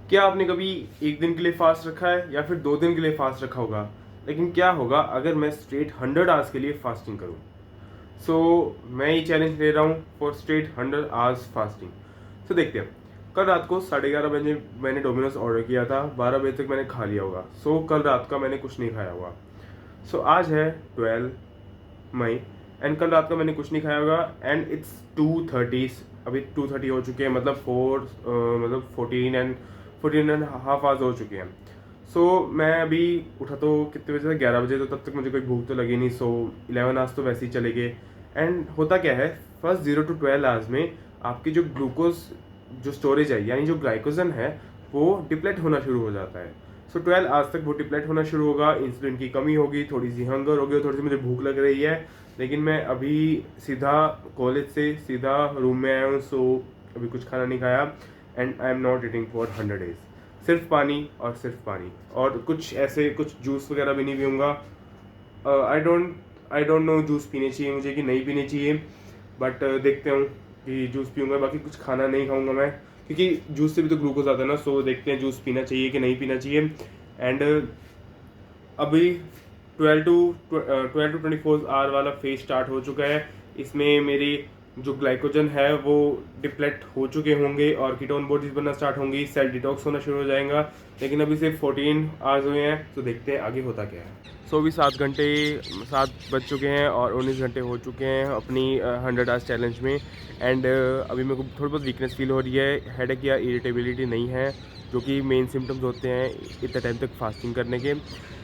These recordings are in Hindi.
क्या आपने कभी एक दिन के लिए फास्ट रखा है या फिर 2 दिन के लिए फास्ट रखा होगा? लेकिन क्या होगा अगर मैं स्ट्रेट 100 आवर्स के लिए फास्टिंग करूं? मैं ये चैलेंज ले रहा हूँ फॉर स्ट्रेट 100 आवर्स फास्टिंग। देखते हैं। कल रात को 11:30 बजे मैंने डोमिनोज ऑर्डर किया था, 12 बजे तक मैंने खा लिया होगा। कल रात का मैंने कुछ नहीं खाया होगा। आज है 12 मई एंड कल रात का मैंने कुछ नहीं खाया होगा एंड इट्स 2:30। अभी 2:30 हो चुके हैं, मतलब 14 एंड हाफ आवर्स हो चुके हैं। मैं अभी उठा तो कितने बजे था, 11 बजे, तो तब तक मुझे कोई भूख तो लगी नहीं। 11 आवर्स तो वैसे ही चले गए। एंड होता क्या है, फर्स्ट 0 to 12 आवर्स में आपकी जो ग्लूकोज जो स्टोरेज है यानी जो ग्लाइकोजन है वो डिप्लेट होना शुरू हो जाता है। 12 आवर्स तक वो डिप्लेट होना शुरू होगा, इंसुलिन की कमी होगी, थोड़ी सी हंगर होगी और थोड़ी सी मुझे भूख लग रही है। लेकिन मैं अभी सीधा कॉलेज से सीधा रूम में आया हूँ, अभी कुछ खाना नहीं खाया and I am not eating for 100 days। सिर्फ पानी और सिर्फ पानी, और कुछ ऐसे कुछ जूस वगैरह भी नहीं पीऊँगा। आई डोंट नो जूस पीने चाहिए मुझे कि नहीं पीने चाहिए, बट देखते हूँ कि जूस पीऊँगा। बाकी कुछ खाना नहीं खाऊँगा मैं, क्योंकि जूस से भी तो ग्लूकोज आता है ना। देखते हैं जूस पीना चाहिए कि नहीं पीना चाहिए। एंड अभी 12 to 24 आवर वाला फेज स्टार्ट हो चुका है। इसमें मेरी जो ग्लाइकोजन है वो डिप्लेट हो चुके होंगे और कीटोन बॉडीज बनना स्टार्ट होंगी, सेल डिटॉक्स होना शुरू हो जाएगा। लेकिन अभी सिर्फ 14 आवर्स हुए हैं, तो देखते हैं आगे होता क्या है। अभी 7 बज चुके हैं और 19 घंटे हो चुके हैं अपनी 100 आवर्स चैलेंज में। एंड अभी मेरे को थोड़ी बहुत वीकनेस फील हो रही है, हेडेक या इरिटेबिलिटी नहीं है, जो कि मेन सिम्टम्स होते हैं इतने टाइम तक फास्टिंग करने के।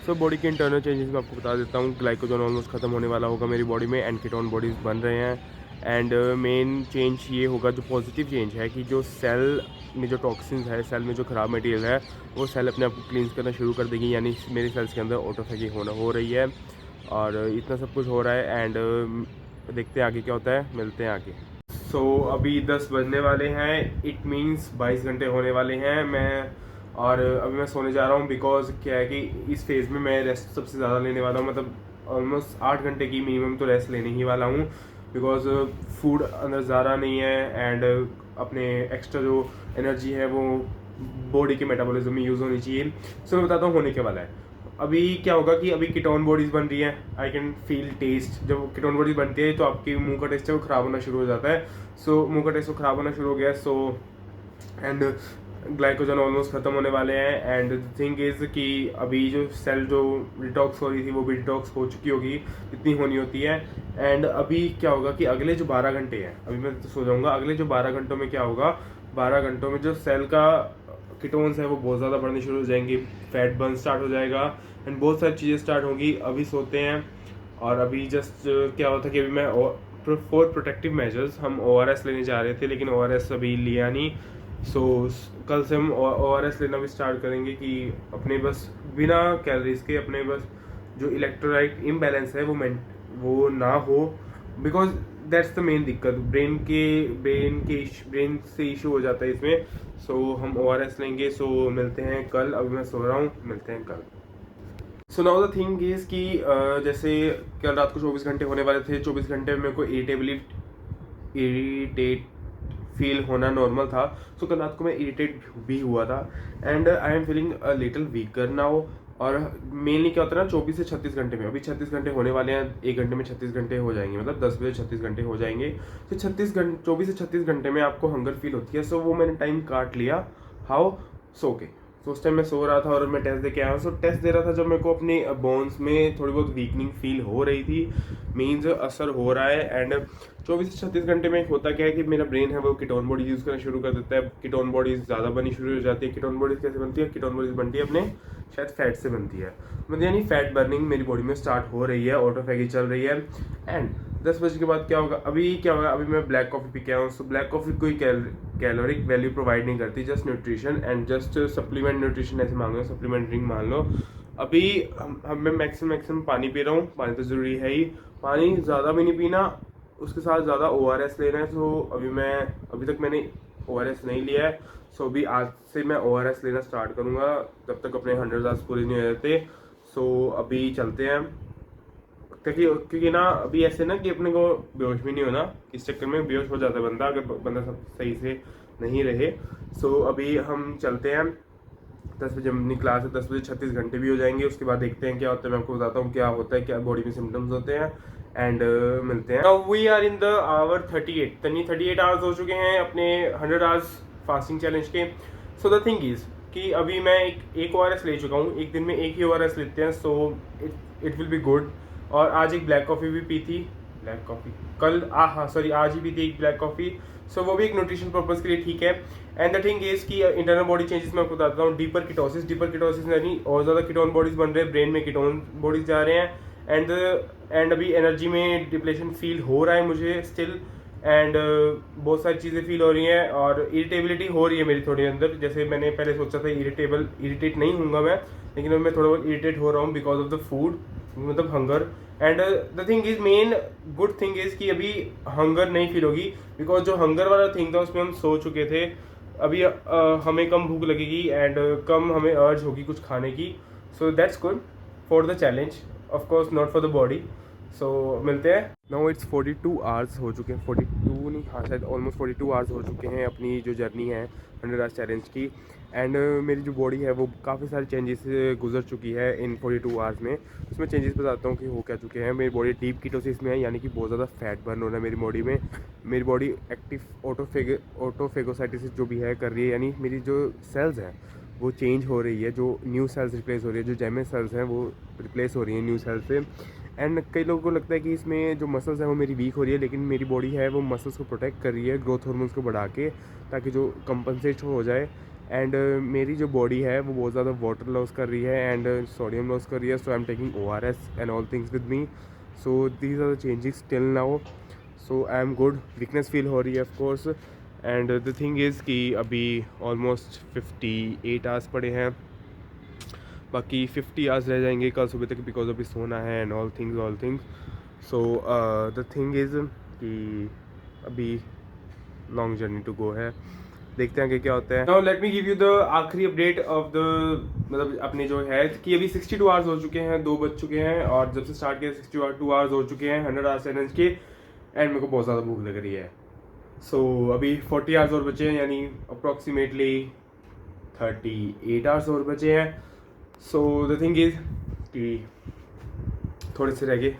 बॉडी के इंटरनल चेंजेस मैं आपको बता देता हूँ। ग्लाइकोजन ऑलमोस्ट खत्म होने वाला होगा मेरी बॉडी में एंड कीटोन बॉडीज बन रहे हैं। एंड मेन चेंज ये होगा, जो पॉजिटिव चेंज है, कि जो सेल में जो टॉक्सिन्स है, सेल में जो ख़राब मटेरियल है, वो सेल अपने आप को क्लींस करना शुरू कर देगी, यानी मेरे सेल्स के अंदर ऑटोफेगी हो रही है। और इतना सब कुछ हो रहा है एंड देखते हैं आगे क्या होता है, मिलते हैं आगे। अभी 10 बजने वाले हैं, इट मीन्स 22 घंटे होने वाले हैं और अभी मैं सोने जा रहा हूँ। बिकॉज क्या है कि इस फेज़ में मैं रेस्ट सबसे ज़्यादा लेने वाला हूँ, मतलब ऑलमोस्ट 8 घंटे की मिनिमम तो रेस्ट लेने ही वाला हूँ। बिकॉज फूड अंदर ज़्यादा नहीं है एंड अपने एक्स्ट्रा जो एनर्जी है वो बॉडी के मेटाबॉलिज्म में यूज़ होनी चाहिए। मैं बताता हूँ होने के वाला है। अभी क्या होगा कि अभी कीटोन बॉडीज बन रही है, आई कैन फील टेस्ट। जब कीटोन बॉडीज बनती है तो आपके मुंह का टेस्ट है वो ख़राब होना शुरू हो जाता है। मुंह का टेस्ट वो ख़राब होना शुरू हो गया। एंड ग्लाइकोजन ऑलमोस्ट ख़त्म होने वाले हैं। एंड द थिंग इज़ कि अभी जो सेल जो डिटॉक्स हो रही थी वो भी डिटॉक्स हो चुकी होगी, इतनी होनी होती है। एंड अभी क्या होगा कि अगले जो 12 घंटे हैं, अभी मैं तो सो जाऊँगा, अगले जो 12 घंटों में क्या होगा, 12 घंटों में जो सेल का कीटोन्स है वो बहुत ज़्यादा बढ़ने शुरू हो जाएंगे, फैट बर्न स्टार्ट हो जाएगा एंड बहुत सारी चीज़ें स्टार्ट होंगी। अभी सोते हैं और अभी जस्ट क्या होता है कि अभी मैं फॉर प्रोटेक्टिव मेजर्स हम ORS लेने जा रहे थे, लेकिन ORS अभी लिया नहीं। कल से हम ORS लेना भी स्टार्ट करेंगे कि अपने बस बिना कैलोरीज के अपने बस जो इलेक्ट्रोलाइट इम्बैलेंस है वो ना हो। बिकॉज दैट्स द मेन दिक्कत, ब्रेन से इशू हो जाता है इसमें। हम ORS लेंगे। मिलते हैं कल, अभी मैं सो रहा हूँ, मिलते हैं कल। नाउ द थिंग इज कि जैसे कल रात को 24 घंटे होने वाले थे, 24 घंटे में मेरे को इरिटेट फील होना नॉर्मल था। कल रात को मैं इरिटेट भी हुआ था and I am feeling a little weaker now. और मेनली क्या होता है ना, 24 से 36 घंटे में, अभी 36 घंटे होने वाले हैं, 1 घंटे में 36 घंटे हो जाएंगे, मतलब 10 बजे 36 घंटे हो जाएंगे। 24 से 36 घंटे में आपको हंगर फील होती है। वो मैंने टाइम काट लिया। हाउ? के उस टाइम मैं सो रहा था और मैं टेस्ट दे के आया हूँ। टेस्ट दे रहा था जब मेरे को अपने बोन्स में थोड़ी बहुत वीकनिंग फील हो रही थी, मीन्स असर हो रहा है। एंड 24 से 36 घंटे में होता क्या है कि मेरा ब्रेन है वो कीटोन बॉडीज यूज़ करना शुरू कर देता है। कीटोन बॉडीज ज़्यादा बनी शुरू हो जाती है। कीटोन बॉडीज कैसे बनती है? कीटोन बॉडीज बनती है अपने शायद फैट से बनती है, मतलब यानी फैट बर्निंग मेरी बॉडी में स्टार्ट हो रही है, ऑटोफैगी चल रही है। एंड 10 बजे के बाद क्या होगा, अभी क्या होगा, अभी मैं ब्लैक कॉफ़ी पी के आया हूँ। ब्लैक कॉफ़ी कोई कैलोरिक वैल्यू प्रोवाइड नहीं करती, just nutrition and just supplement nutrition ऐसे मान लो, सप्लीमेंट ड्रिंक मान लो। अभी मैं मैक्सिमम पानी पी रहा हूँ, पानी तो ज़रूरी है ही, पानी ज़्यादा भी नहीं पीना, उसके साथ ज़्यादा ORS लेना है। अभी तक मैंने ORS नहीं लिया है। अभी आज से मैं ORS लेना स्टार्ट करूँगा, तब तक अपने 100 आवर्स पूरे नहीं हो जाते। अभी चलते हैं, क्योंकि ना अभी ऐसे ना कि अपने को बेहोश भी नहीं होना, इस चक्कर में बेहोश हो जाता है बंदा अगर बंदा सब सही से नहीं रहे। अभी हम चलते हैं 10 बजे अपनी क्लास है, 10 बजे 36 घंटे भी हो जाएंगे। उसके बाद देखते हैं क्या होता है, मैं आपको बताता हूँ क्या होता है, क्या बॉडी में सिम्टम्स होते हैं एंड मिलते हैं। Now we are in the hour 38, तनी 38 आवर्स हो चुके हैं अपने 100 आवर्स फास्टिंग चैलेंज के। सो द थिंग इज़ कि अभी मैं एक ORS ले चुका हूँ, एक दिन में एक ही ORS लेते हैं, सो इट विल बी गुड। और आज एक ब्लैक कॉफ़ी भी पी थी, ब्लैक कॉफ़ी कल हाँ सॉरी आज ही पी थी एक ब्लैक कॉफ़ी। सो वो भी एक न्यूट्रिशन पर्पज़ के लिए ठीक है। एंड द थिंग इज़ कि इंटरनल बॉडी चेंजेस मैं आपको बताता हूँ। डीपर कीटोसिस यानी और ज़्यादा कीटोन बॉडीज बन रहे हैं, ब्रेन में कीटोन बॉडीज जा रहे हैं। एंड अभी एनर्जी में डिप्लेशन फील हो रहा है मुझे स्टिल। एंड बहुत सारी चीज़ें फील हो रही हैं और इरिटेबिलिटी हो रही है मेरी थोड़ी अंदर। जैसे मैंने पहले सोचा था इरिटेट नहीं हूँगा मैं, लेकिन अब मैं थोड़ा बहुत इरिटेट हो रहा हूँ बिकॉज ऑफ द फूड, मतलब hunger. And the thing is main good thing is कि अभी हंगर नहीं फील होगी, बिकॉज जो हंगर वाला थिंग था उसमें हम सो चुके थे। अभी हमें कम भूख लगेगी एंड कम हमें अर्ज होगी कुछ खाने की। So that's good for the challenge, of course not for the body. So मिलते हैं। नाउ इट्स 42 आवर्स हो चुके हैं, 42 नहीं, हाँ शायद ऑलमोस्ट 42 आवर्स हो चुके हैं अपनी जो जर्नी है 100 आवर्स चैलेंज की। एंड मेरी जो बॉडी है वो काफ़ी सारे चेंजेस गुजर चुकी है इन 42 आवर्स में। उसमें चेंजेस बताता हूँ कि हो क्या चुके हैं। मेरी बॉडी डीप कीटोसिस में है, यानी कि बहुत ज़्यादा फैट बर्न हो रहा है मेरी बॉडी में। मेरी बॉडी एक्टिव ऑटोफेगोसाइटिस जो भी है कर रही है, यानी मेरी जो सेल्स हैं वो चेंज हो रही है, जो न्यू सेल्स रिप्लेस हो रही है, जो जैमे सेल्स हैं वो रिप्लेस हो रही हैं न्यू सेल्स से। एंड कई लोगों को लगता है कि इसमें जो मसल्स हैं वो मेरी वीक हो रही है, लेकिन मेरी बॉडी है वो मसल्स को प्रोटेक्ट कर रही है ग्रोथ हार्मोन्स को बढ़ा के, ताकि जो कंपनसेट हो जाए। एंड मेरी जो बॉडी है वो बहुत ज़्यादा वाटर लॉस कर रही है एंड सोडियम लॉस कर रही है। So I am taking ORS and all things with me. So these are the changes till now. So I am good, weakness feel हो रही है of course. And the thing is कि अभी ऑलमोस्ट 58 आवर्स पड़े हैं, बाकी 50 आवर्स रह जाएंगे कल सुबह तक, बिकॉज अभी सोना है and all things. So the thing is कि अभी लॉन्ग जर्नी टू गो है, देखते हैं कि क्या होता है। Now let me give you the आखिरी अपडेट ऑफ द, मतलब अपने जो है कि अभी 62 आवर्स हो चुके हैं, 2 बज चुके हैं और जब से स्टार्ट किया 62 आवर्स हो चुके हैं 100 आवर्स चैलेंज के। एंड मेरे को बहुत ज़्यादा भूख लग रही है। सो अभी 40 आवर्स और बचे हैं, यानी अप्रॉक्सीमेटली 38 आवर्स और बचे हैं। सो द थिंग इज़ कि थोड़े से रह गए,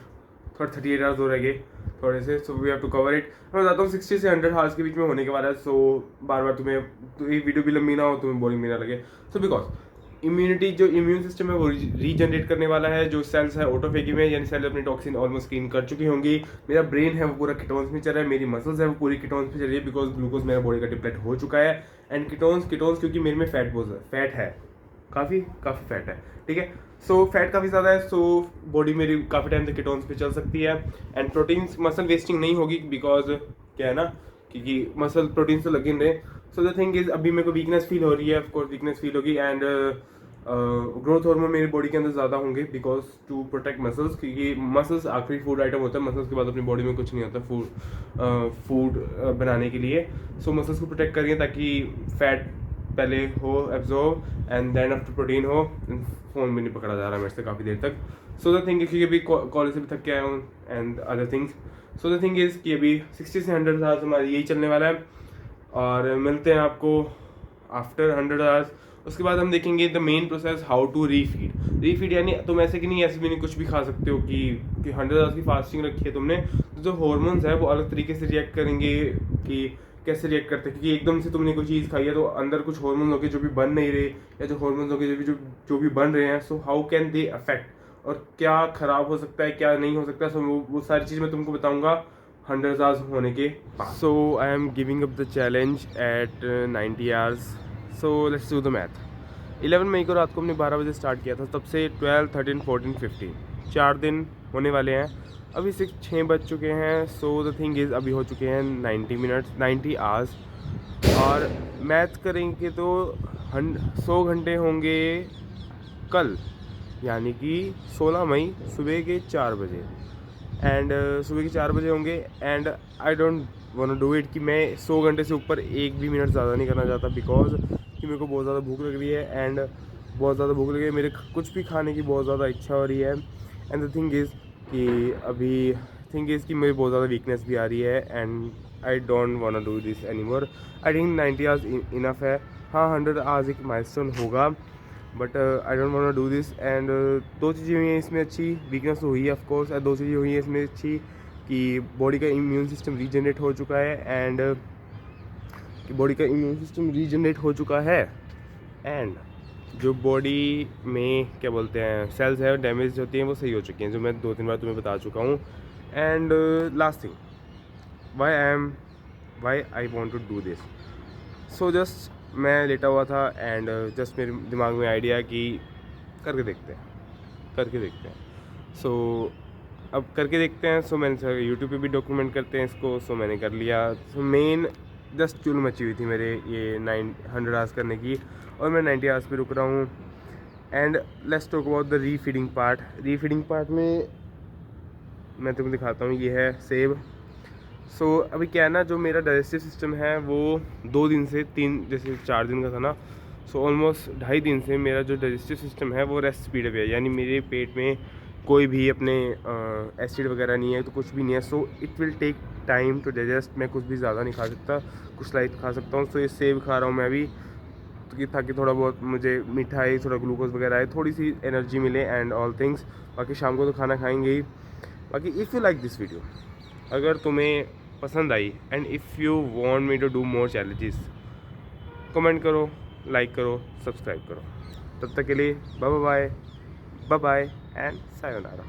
थोड़ा 38 आवर्स हो रह गए थोड़े से। So we have to cover it. मैं बताता हूँ 60 से 100 आवर्स के बीच में होने के बाद है। सो बार बार तुम्हें तो ये वीडियो भी लंबी ना हो, तुम्हें बोरिंग भी ना लगे। सो बिकॉज इम्यूनिटी, जो इम्यून सिस्टम है वो रीजनरेट करने वाला है। जो सेल्स है ऑटोफेगी में, यानी सेल अपनी टॉक्सिन ऑलमोस्ट क्लीन कर चुकी होंगी। मेरा ब्रेन है वो पूरा कीटोन्स में चल रहा है, मेरी मसल्स है वो पूरी कीटोन्स में चल रही है, बिकॉज ग्लूकोज मेरा बॉडी का डिप्लेट हो चुका है। एंड कीटोन्स क्योंकि मेरे में फैट है, काफ़ी फैट है, ठीक है। सो फैट काफ़ी ज़्यादा है, सो बॉडी मेरी काफ़ी टाइम तक कीटोन्स पे चल सकती है। एंड प्रोटीन्स, मसल वेस्टिंग नहीं होगी, बिकॉज क्या है ना, क्योंकि मसल प्रोटीन्स तो लगे रहे। सो द थिंग इज़ अभी मेरे को वीकनेस फील हो रही है, ऑफकोर्स वीकनेस फील होगी। एंड ग्रोथ हार्मोन मेरी बॉडी के अंदर ज़्यादा होंगे, बिकॉज टू प्रोटेक्ट मसल्स, क्योंकि मसल्स आखिरी फूड आइटम होता है। मसल्स के बाद अपनी बॉडी में कुछ नहीं होता फूड बनाने के लिए। सो मसल्स को प्रोटेक्ट करिए ताकि फैट पहले हो absorb and then after protein हो। फ़ोन भी नहीं पकड़ा जा रहा मेरे से काफ़ी देर तक। सो द थिंग इज कि अभी कॉलेज से भी थक के आया हूँ and other things. So the thing is कि अभी 60 से 100 आवर्स हमारी यही चलने वाला है और मिलते हैं आपको आफ्टर 100 आवर्स। उसके बाद हम देखेंगे the main process, how to refeed यानी तुम ऐसे कि नहीं, ऐसे भी नहीं कुछ भी खा सकते हो कि 100 आवर्स की फास्टिंग रखी है तुमने, तो जो हॉर्मोन्स है वो अलग तरीके से रिएक्ट करेंगे। कि कैसे रिएक्ट करते हैं, क्योंकि एकदम से तुमने कोई चीज़ खाई है तो अंदर कुछ हॉर्मोन्स होंगे जो भी बन नहीं रहे, या जो हॉर्मोन्स होंगे जो भी बन रहे हैं। So how can they affect, और क्या ख़राब हो सकता है क्या नहीं हो सकता। सो वो सारी चीज़ मैं तुमको बताऊँगा 100 आवर्स होने के बाद। So I am giving up the challenge at 90 hours. So let's do the math. 11 मई को रात को हमने 12 बजे स्टार्ट किया था, तब से 12, 13, 14, 15 4 दिन होने वाले हैं। अभी 6 बज चुके हैं। सो द थिंग इज़ अभी हो चुके हैं 90 आवर्स, और मैथ करेंगे तो 100 घंटे होंगे कल, यानी कि 16 मई सुबह के 4 बजे। एंड सुबह के 4 बजे होंगे। And I don't want to do it कि मैं 100 घंटे से ऊपर एक भी मिनट ज़्यादा नहीं करना चाहता, बिकॉज कि मेरे को बहुत ज़्यादा भूख लग रही है। एंड बहुत ज़्यादा भूख लग रही है, मेरे कुछ भी खाने की बहुत ज़्यादा इच्छा हो रही है। एंड द थिंग इज़ कि मेरी बहुत ज़्यादा वीकनेस भी आ रही है। And I don't want to do this any more. I think 90 hours enough है। हाँ, 100 आवर्स एक माइलस्टोन होगा, but I don't want to do this. And दो चीज़ें हुई हैं इसमें अच्छी, वीकनेस तो हुई है ऑफ कोर्स, दो चीज़ें हुई हैं इसमें अच्छी कि बॉडी का इम्यून सिस्टम रीजनरेट हो चुका है, एंड जो बॉडी में क्या बोलते हैं सेल्स है डैमेज होती हैं वो सही हो चुकी हैं, जो मैं 2-3 बार तुम्हें बता चुका हूँ। And last thing, why I want to do this. So just मैं लेटा हुआ था एंड जस्ट मेरे दिमाग में आइडिया कि करके देखते हैं। सो अब करके देखते हैं। सो मैंने यूट्यूब पे भी डॉक्यूमेंट करते हैं इसको, सो मैंने कर लिया। सो मेन जस्ट चुल मची हुई थी मेरे ये 900 आवर्स करने की, और मैं 90 आवर्स पे रुक रहा हूँ। And let's talk about the refeeding part में मैं तुमको दिखाता हूँ। ये है सेब। सो अभी क्या है ना, जो मेरा डाइजेस्टिव सिस्टम है वो 2 दिन से 3, जैसे 4 दिन का था ना, सो ऑलमोस्ट 2.5 दिन से मेरा जो डाइजेस्टिव सिस्टम है वो रेस्ट स्पीड पे है, यानी मेरे पेट में कोई भी अपने एसिड वगैरह नहीं है, तो कुछ भी नहीं है। So it will take time to digest. मैं कुछ भी ज़्यादा नहीं खा सकता, कुछ लाइट खा सकता हूँ। सो ये सेब खा रहा हूँ मैं अभी, तो ताकि थोड़ा बहुत मुझे मिठाई, थोड़ा ग्लूकोज वगैरह आए, थोड़ी सी एनर्जी मिले एंड ऑल थिंग्स। बाकी शाम को तो खाना खाएंगे ही। बाकी if you like this video, अगर तुम्हें पसंद आई and if you want me to do more challenges, comment करो, लाइक करो, सब्सक्राइब करो। तब तक के लिए बाय बाय एंड सायोनारा।